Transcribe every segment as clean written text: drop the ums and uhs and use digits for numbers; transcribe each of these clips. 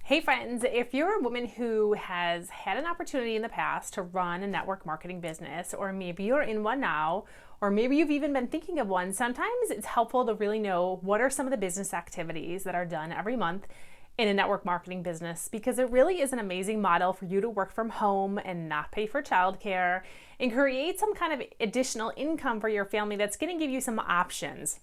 Hey friends, if you're a woman who has had an opportunity in the past to run a network marketing business, or maybe you're in one now, or maybe you've even been thinking of one, sometimes it's helpful to really know what are some of the business activities that are done every month in a network marketing business, because it really is an amazing model for you to work from home and not pay for childcare and create some kind of additional income for your family that's going to give you some options.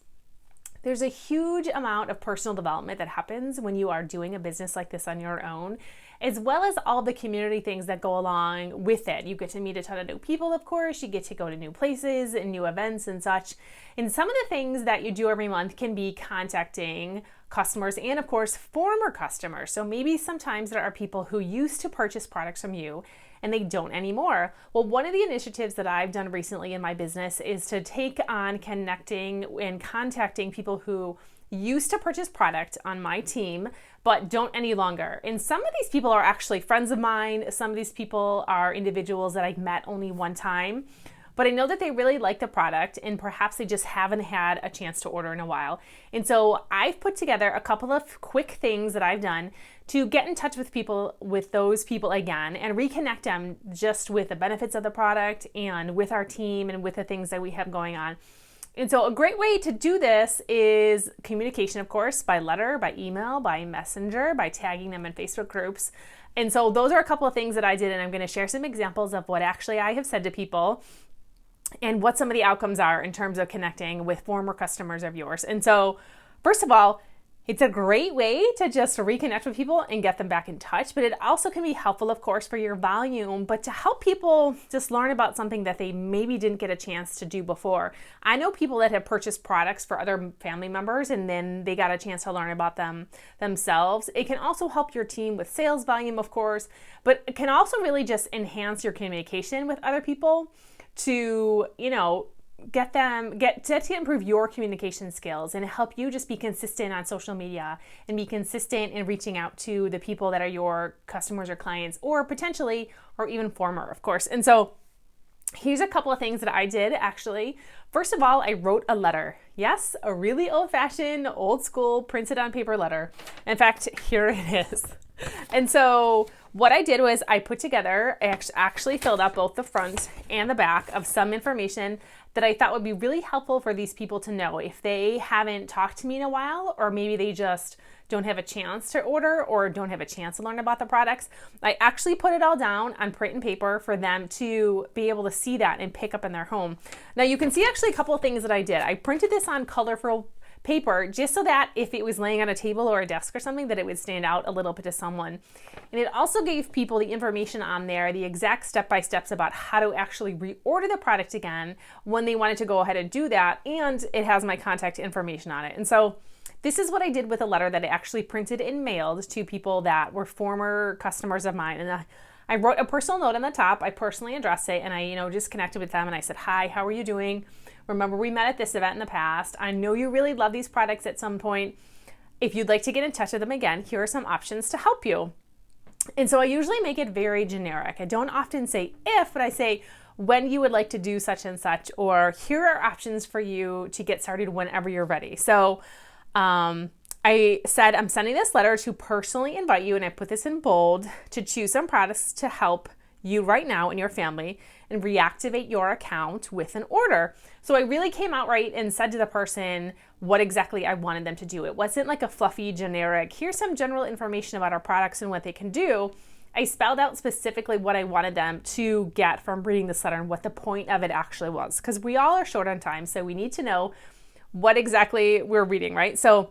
There's a huge amount of personal development that happens when you are doing a business like this on your own, as well as all the community things that go along with it. You get to meet a ton of new people, of course. You get to go to new places and new events and such. And some of the things that you do every month can be contacting customers and, of course, former customers. So maybe sometimes there are people who used to purchase products from you and they don't anymore. Well, one of the initiatives that I've done recently in my business is to take on connecting and contacting people who used to purchase product on my team, but don't any longer. And some of these people are actually friends of mine. Some of these people are individuals that I've met only one time, but I know that they really like the product and perhaps they just haven't had a chance to order in a while. And so I've put together a couple of quick things that I've done to get in touch with those people again and reconnect them just with the benefits of the product and with our team and with the things that we have going on. And so a great way to do this is communication, of course, by letter, by email, by messenger, by tagging them in Facebook groups. And so those are a couple of things that I did, and I'm going to share some examples of what actually I have said to people and what some of the outcomes are in terms of connecting with former customers of yours. And so, first of all, it's a great way to just reconnect with people and get them back in touch, but it also can be helpful, of course, for your volume, but to help people just learn about something that they maybe didn't get a chance to do before. I know people that have purchased products for other family members and then they got a chance to learn about them themselves. It can also help your team with sales volume, of course, but it can also really just enhance your communication with other people to, get to improve your communication skills and help you just be consistent on social media and be consistent in reaching out to the people that are your customers or clients or potentially or even former, of course. And so here's a couple of things that I did actually. First of all, I wrote a letter. Yes, a really old-fashioned, old school, printed on paper letter. In fact, here it is. And so what I did was I put together, I actually filled out both the front and the back of some information that I thought would be really helpful for these people to know if they haven't talked to me in a while, or maybe they just don't have a chance to order or don't have a chance to learn about the products. I actually put it all down on print and paper for them to be able to see that and pick up in their home. Now you can see actually a couple of things that I did. I printed this on colorful paper just so that if it was laying on a table or a desk or something that it would stand out a little bit to someone. And it also gave people the information on there, the exact step-by-steps about how to actually reorder the product again when they wanted to go ahead and do that, and it has my contact information on it. And so this is what I did with a letter that I actually printed and mailed to people that were former customers of mine. And I wrote a personal note on the top. I personally addressed it and I, just connected with them and I said, "Hi, how are you doing? Remember, we met at this event in the past. I know you really love these products at some point. If you'd like to get in touch with them again, here are some options to help you." And so I usually make it very generic. I don't often say if, but I say when you would like to do such and such, or here are options for you to get started whenever you're ready. So I said, I'm sending this letter to personally invite you, and I put this in bold, to choose some products to help you right now and your family and reactivate your account with an order. So I really came out right and said to the person what exactly I wanted them to do. It wasn't like a fluffy, generic, here's some general information about our products and what they can do. I spelled out specifically what I wanted them to get from reading this letter and what the point of it actually was. Because we all are short on time, so we need to know what exactly we're reading, right? So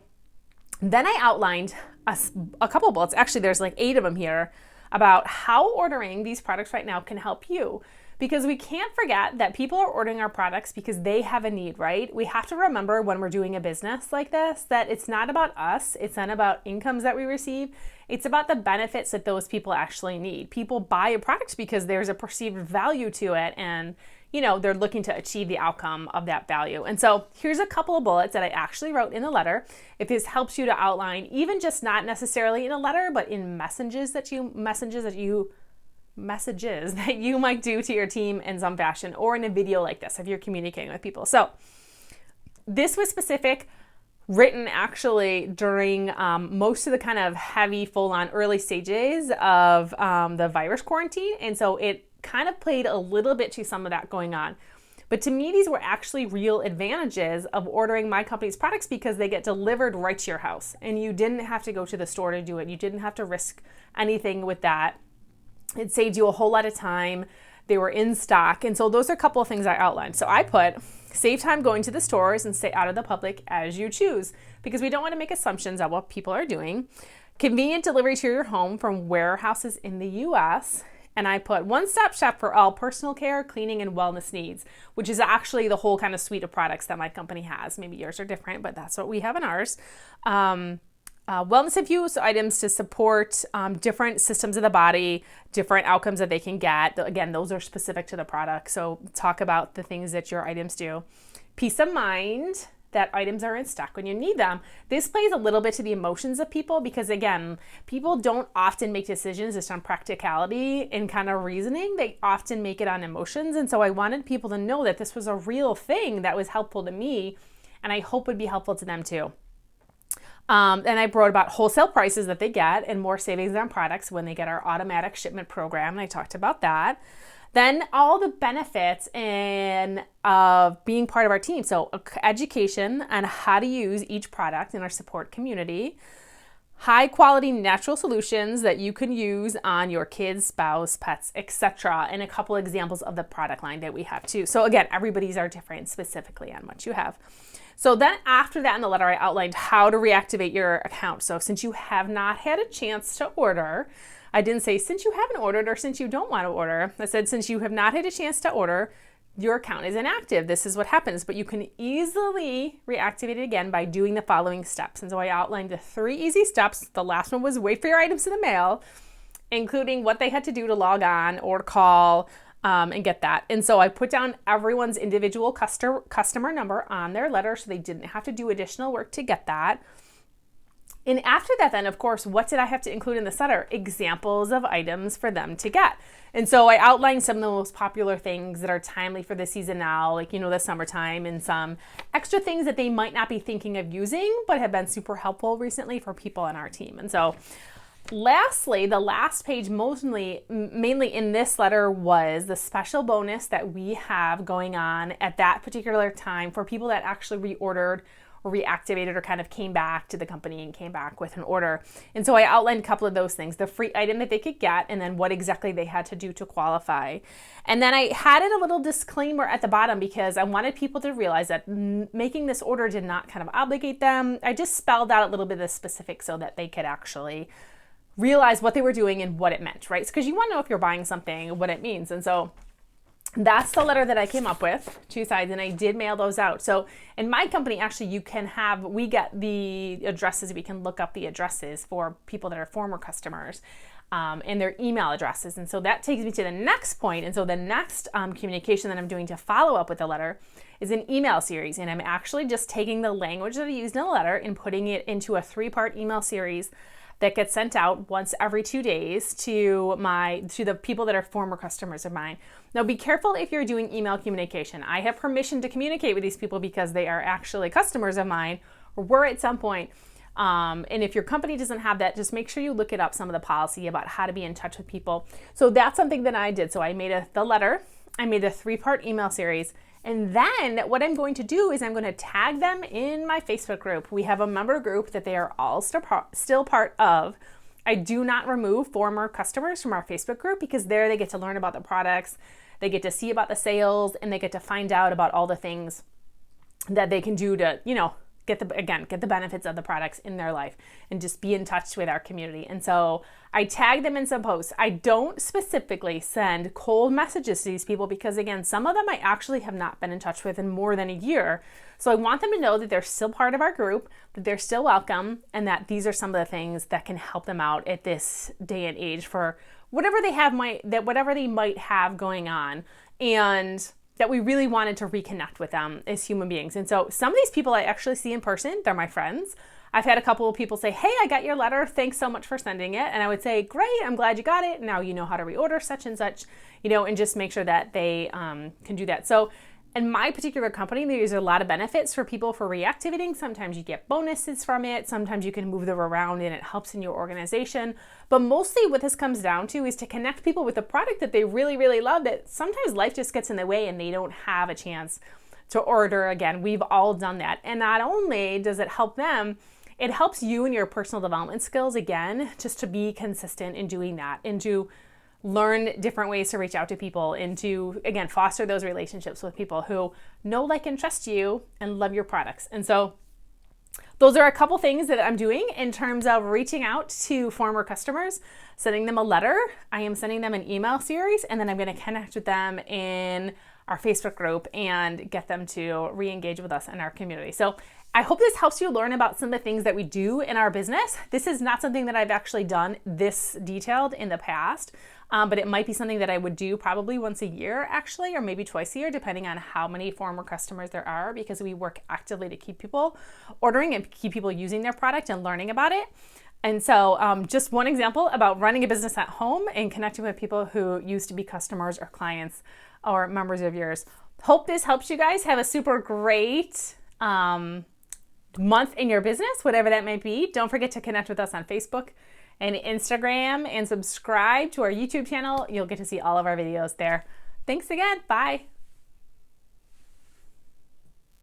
then I outlined a couple bullets. Actually, there's like 8 of them here about how ordering these products right now can help you. Because we can't forget that people are ordering our products because they have a need, right? We have to remember when we're doing a business like this that it's not about us. It's not about incomes that we receive. It's about the benefits that those people actually need. People buy a product because there's a perceived value to it and they're looking to achieve the outcome of that value. And so here's a couple of bullets that I actually wrote in the letter. If this helps you to outline, even just not necessarily in a letter, but in messages that you might do to your team in some fashion, or in a video like this if you're communicating with people. So this was specific written actually during most of the kind of heavy, full-on early stages of the virus quarantine. And so it kind of played a little bit to some of that going on. But to me, these were actually real advantages of ordering my company's products because they get delivered right to your house. And you didn't have to go to the store to do it. You didn't have to risk anything with that. It saved you a whole lot of time. They were in stock. And so those are a couple of things I outlined. So I put, save time going to the stores and stay out of the public as you choose, because we don't want to make assumptions on what people are doing. Convenient delivery to your home from warehouses in the US. And I put one-stop shop for all personal care, cleaning, and wellness needs, which is actually the whole kind of suite of products that my company has. Maybe yours are different, but that's what we have in ours. Wellness infused items to support different systems of the body, different outcomes that they can get. Again, those are specific to the product. So talk about the things that your items do. Peace of mind that items are in stock when you need them. This plays a little bit to the emotions of people because, again, people don't often make decisions just on practicality and kind of reasoning. They often make it on emotions. And so I wanted people to know that this was a real thing that was helpful to me, and I hope would be helpful to them too. And I wrote about wholesale prices that they get and more savings on products when they get our automatic shipment program. And I talked about that. Then all the benefits of being part of our team. So education on how to use each product in our support community. High quality natural solutions that you can use on your kids, spouse, pets, etc. And a couple examples of the product line that we have too. So again, everybody's are different specifically on what you have. So then after that in the letter, I outlined how to reactivate your account. So since you have not had a chance to order, I didn't say since you haven't ordered or since you don't want to order. I said since you have not had a chance to order, your account is inactive. This is what happens, but you can easily reactivate it again by doing the following steps. And so I outlined the 3 easy steps. The last one was wait for your items in the mail, including what they had to do to log on or call and get that. And so I put down everyone's individual customer number on their letter so they didn't have to do additional work to get that. And after that, then, of course, what did I have to include in this letter? Examples of items for them to get. And so I outlined some of the most popular things that are timely for the season now, like, the summertime, and some extra things that they might not be thinking of using, but have been super helpful recently for people on our team. And so lastly, the last page, mainly in this letter, was the special bonus that we have going on at that particular time for people that actually reordered or reactivated or kind of came back to the company and came back with an order. And so I outlined a couple of those things, the free item that they could get, and then what exactly they had to do to qualify. And then I had it a little disclaimer at the bottom because I wanted people to realize that making this order did not kind of obligate them. I just spelled out a little bit of the specifics so that they could actually realize what they were doing and what it meant, right? Because you want to know if you're buying something, what it means. And so that's the letter that I came up with, 2 sides, and I did mail those out. So in my company, actually, we get the addresses, we can look up the addresses for people that are former customers and their email addresses. And so that takes me to the next point. And so the next communication that I'm doing to follow up with the letter is an email series. And I'm actually just taking the language that I used in the letter and putting it into a 3-part email series that gets sent out once every 2 days to the people that are former customers of mine. Now be careful if you're doing email communication. I have permission to communicate with these people because they are actually customers of mine or were at some point. And if your company doesn't have that, just make sure you look it up, some of the policy about how to be in touch with people. So that's something that I did. So I made the letter, I made a 3-part email series. And then what I'm going to do is I'm going to tag them in my Facebook group. We have a member group that they are all still part of. I do not remove former customers from our Facebook group because there they get to learn about the products, they get to see about the sales, and they get to find out about all the things that they can do to, get the benefits of the products in their life and just be in touch with our community. And so I tag them in some posts. I don't specifically send cold messages to these people because, again, some of them I actually have not been in touch with in more than a year. So I want them to know that they're still part of our group, that they're still welcome, and that these are some of the things that can help them out at this day and age for whatever they might have going on. And that we really wanted to reconnect with them as human beings. And so some of these people I actually see in person. They're my friends. I've had a couple of people say, hey, I got your letter. Thanks so much for sending it. And I would say, great, I'm glad you got it. Now you know how to reorder such and such, and just make sure that they can do that. So In my particular company, there's a lot of benefits for people for reactivating. Sometimes you get bonuses from it. Sometimes you can move them around and it helps in your organization. But mostly what this comes down to is to connect people with a product that they really, really love, that sometimes life just gets in the way and they don't have a chance to order again. We've all done that. And not only does it help them, it helps you in your personal development skills again, just to be consistent in doing that and to learn different ways to reach out to people and to, again, foster those relationships with people who know, like, and trust you and love your products. And so those are a couple things that I'm doing in terms of reaching out to former customers, sending them a letter. I am sending them an email series, and then I'm going to connect with them in our Facebook group and get them to re-engage with us in our community. So I hope this helps you learn about some of the things that we do in our business. This is not something that I've actually done this detailed in the past, but it might be something that I would do probably once a year actually, or maybe twice a year, depending on how many former customers there are, because we work actively to keep people ordering and keep people using their product and learning about it. And so just one example about running a business at home and connecting with people who used to be customers or clients or members of yours. Hope this helps you guys have a super great month in your business, whatever that might be. Don't forget to connect with us on Facebook and Instagram and subscribe to our YouTube channel. You'll get to see all of our videos there. Thanks again. Bye.